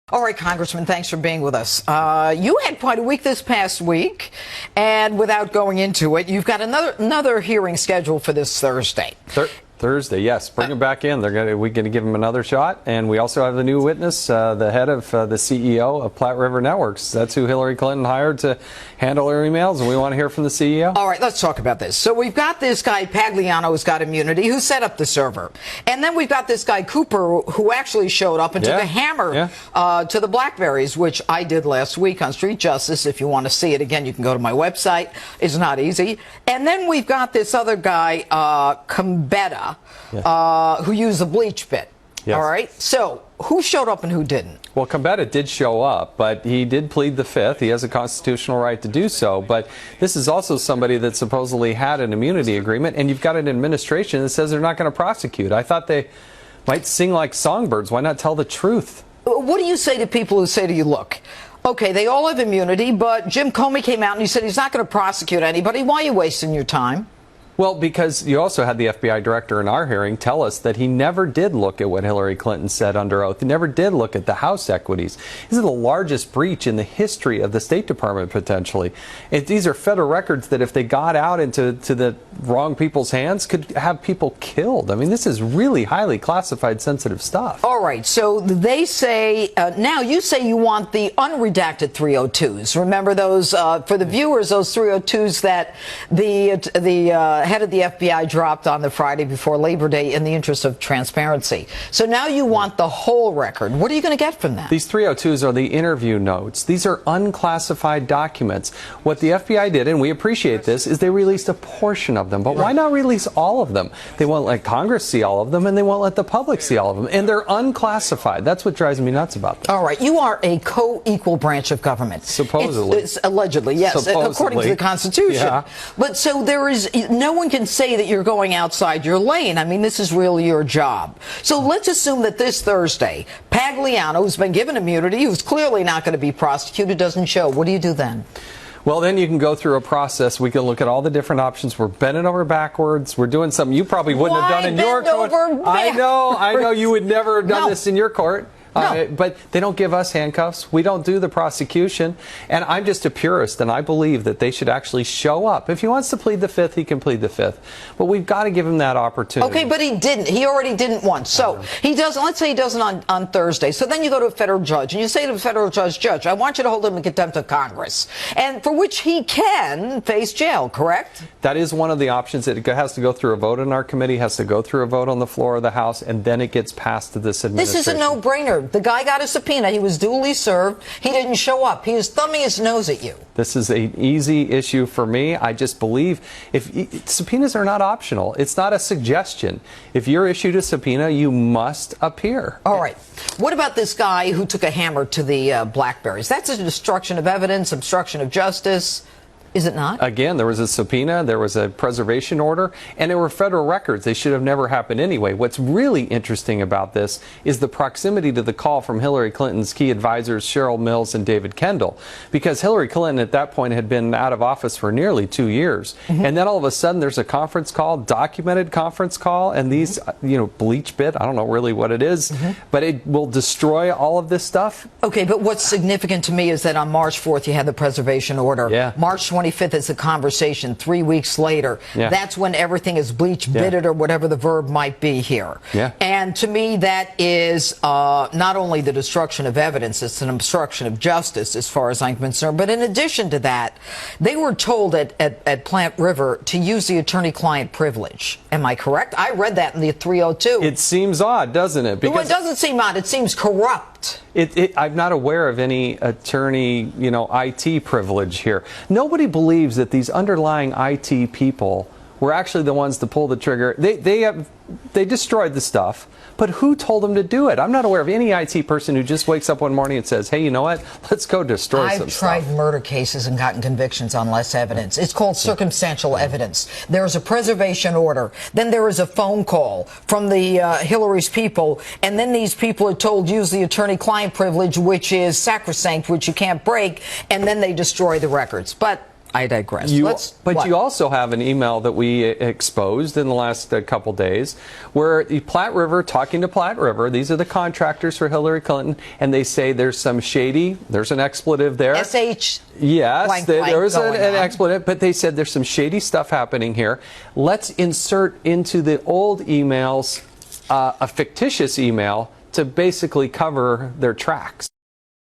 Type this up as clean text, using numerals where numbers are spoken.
All right, Congressman, thanks for being with us. You had quite a week this past week, and without going into it, you've got another hearing scheduled for this Thursday. Thursday, yes. Bring him back in. We're going to give him another shot. And we also have the new witness, the head of the CEO of Platte River Networks. That's who Hillary Clinton hired to handle her emails, and we want to hear from the CEO. All right, let's talk about this. So we've got this guy, Pagliano, who's got immunity, who set up the server. And then we've got this guy, Cooper, who actually showed up and took a hammer to the BlackBerries, which I did last week on Street Justice. If you want to see it again, you can go to my website. It's not easy. And then we've got this other guy, Combetta, who used the bleach bit. Yes. All right. So who showed up and who didn't? Well, Combetta did show up, but he did plead the Fifth. He has a constitutional right to do so. But this is also somebody that supposedly had an immunity agreement, and you've got an administration that says they're not going to prosecute. I thought they might sing like songbirds. Why not tell the truth? What do you say to people who say to you, look, okay, they all have immunity, but Jim Comey came out and he said he's not going to prosecute anybody. Why are you wasting your time? Well, because you also had the FBI director in our hearing tell us that he never did look at what Hillary Clinton said under oath. He never did look at the House equities. This is the largest breach in the history of the State Department, potentially. These are federal records that if they got out into the wrong people's hands could have people killed. I mean, this is really highly classified, sensitive stuff. All right. So they say, now you say you want the unredacted 302s. Remember those, for the viewers, those 302s that the head of the FBI dropped on the Friday before Labor Day in the interest of transparency. So now you want the whole record. What are you going to get from that? These 302s are the interview notes. These are unclassified documents. What the FBI did, and we appreciate this, is they released a portion of them. But why not release all of them? They won't let Congress see all of them, and they won't let the public see all of them. And they're unclassified. That's what drives me nuts about them. All right. You are a co-equal branch of government. Supposedly. It's allegedly, yes, supposedly. According to the Constitution. Yeah. But so there is no one can say that you're going outside your lane. I mean, this is really your job. So let's assume that this Thursday, Pagliano, who's been given immunity, who's clearly not going to be prosecuted, doesn't show. What do you do then? Well, then you can go through a process. We can look at all the different options. We're bending over backwards. We're doing something you probably wouldn't have done in your court. I know you would never have done this in your court. No. But they don't give us handcuffs. We don't do the prosecution. And I'm just a purist, and I believe that they should actually show up. If he wants to plead the Fifth, he can plead the Fifth. But we've got to give him that opportunity. Okay, but he didn't. He already didn't once. So he doesn't. Let's say he doesn't on Thursday. So then you go to a federal judge, and you say to the federal judge, I want you to hold him in contempt of Congress, and for which he can face jail, correct? That is one of the options. It has to go through a vote in our committee, has to go through a vote on the floor of the House, and then it gets passed to this administration. This is a no-brainer. The guy got a subpoena. He was duly served. He didn't show up. He was thumbing his nose at you. This is an easy issue for me. I just believe subpoenas are not optional. It's not a suggestion. If you're issued a subpoena, you must appear. All right. What about this guy who took a hammer to the BlackBerries? That's a destruction of evidence, obstruction of justice. Is it not? Again, there was a subpoena, there was a preservation order, and there were federal records. They should have never happened anyway. What's really interesting about this is the proximity to the call from Hillary Clinton's key advisors, Cheryl Mills and David Kendall, because Hillary Clinton at that point had been out of office for nearly 2 years. And then all of a sudden there's a conference call, documented conference call, and these, bleach bit, I don't know really what it is, but it will destroy all of this stuff. Okay, but what's significant to me is that on March 4th you had the preservation order. Yeah. March 25th is the conversation. 3 weeks later, that's when everything is bleach bitted or whatever the verb might be here. And to me, that is not only the destruction of evidence, it's an obstruction of justice as far as I'm concerned. But in addition to that, they were told at Platte River to use the attorney-client privilege. Am I correct? I read that in the 302. It seems odd, doesn't it? Because it doesn't seem odd. It seems corrupt. I'm not aware of any attorney, IT privilege here. Nobody believes that these underlying IT people were actually the ones to pull the trigger. They destroyed the stuff, but who told them to do it? I'm not aware of any IT person who just wakes up one morning and says, hey, you know what? Let's go destroy some stuff. I've tried murder cases and gotten convictions on less evidence. It's called circumstantial evidence. There's a preservation order. Then there is a phone call from the Hillary's people, and then these people are told use the attorney-client privilege, which is sacrosanct, which you can't break, and then they destroy the records. But I digress. But you also have an email that we exposed in the last couple days where Platte River, talking to Platte River, these are the contractors for Hillary Clinton, and they say there's some shady, there's an expletive there. SH. Yes, there was an expletive, but they said there's some shady stuff happening here. Let's insert into the old emails a fictitious email to basically cover their tracks.